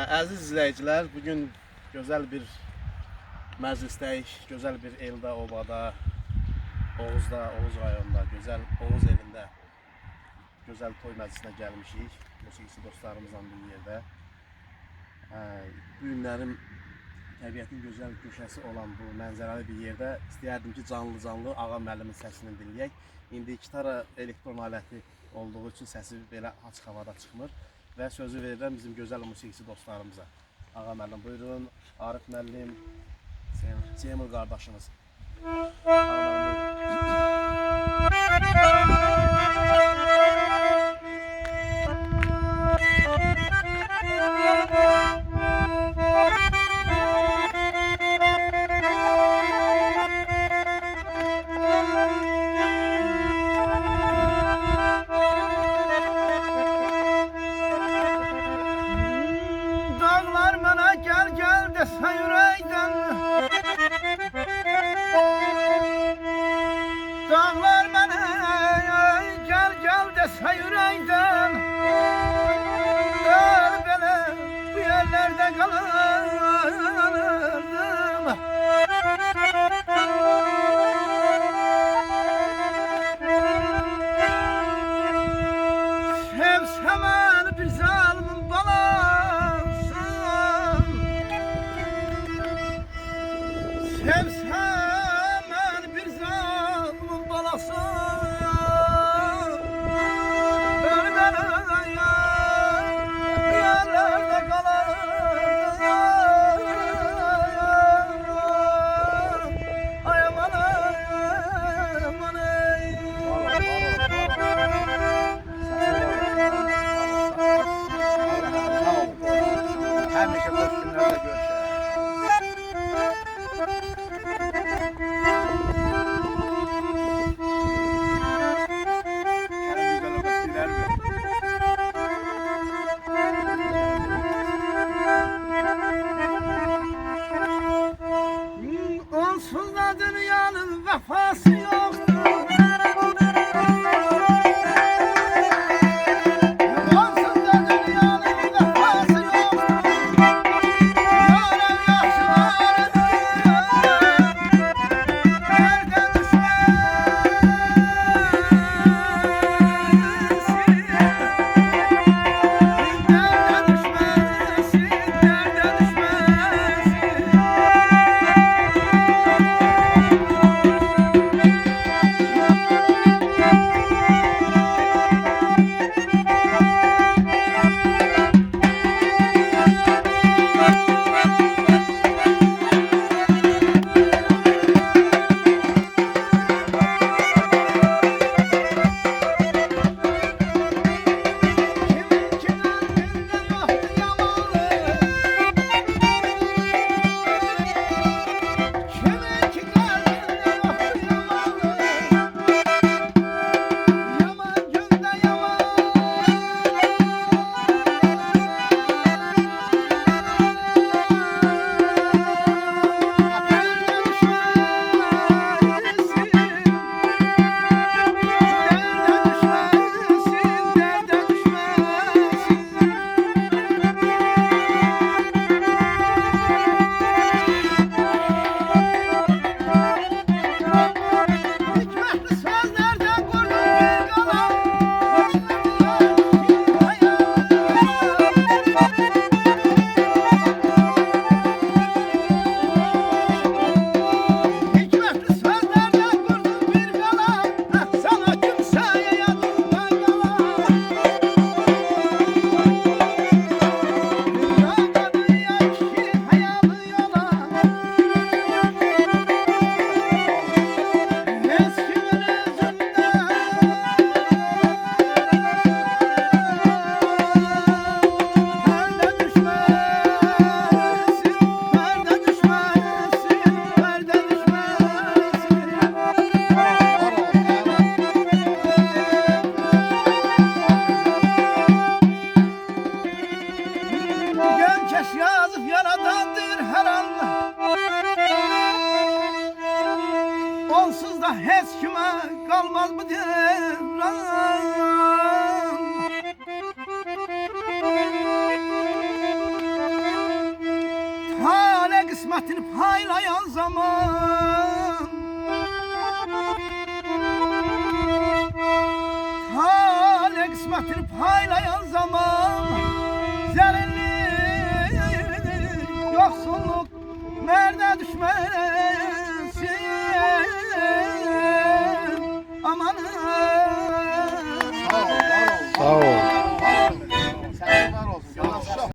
Əziz izləyicilər, bugün gözəl bir məclisdəyik, gözəl bir eldə, obada, Oğuzda, Oğuz rayonunda, gözəl Oğuz elində gözəl toy məclisinə gəlmişik. Musiqisi dostlarımızla bir yerdə. Bu günlərim təbiətin gözəl köşəsi olan bu mənzərəli bir yerdə istəyərdim ki, canlı Ağa müəllimin səsini dinləyək. İndi gitara elektron aləti olduğu üçün səsi belə açıq havada çıxmır. Və sözü verirəm bizim gözəl musiqisi dostlarımıza. Ağa müəllim buyurun, Arif müəllim, Cemil qardaşımız. Ağa müəllim Dağlar mənə gəl desə ürəkdən, belə bu yerlərdə qalırdım. Sevsəmən bir zalimin balasın, sevsəmən bir zalimin balasın, böyle yerlerde kalırdım. Ay aman ay aman ey. Həmişə xoş günlərdə görüşək. Onsuz da dünyanın vefası yoktur. Onsuz da dünyanın vefası yoktur. Yarım yaşlarını nereden düşmesin, nereden düşmesin. Yazıp yaradandır her an. Onsuz da hiç kime kalmaz mı diyorum. kısmetini paylayan zaman, tale kısmetini paylayan zaman, zelillik, yoksulluk merde düşmez.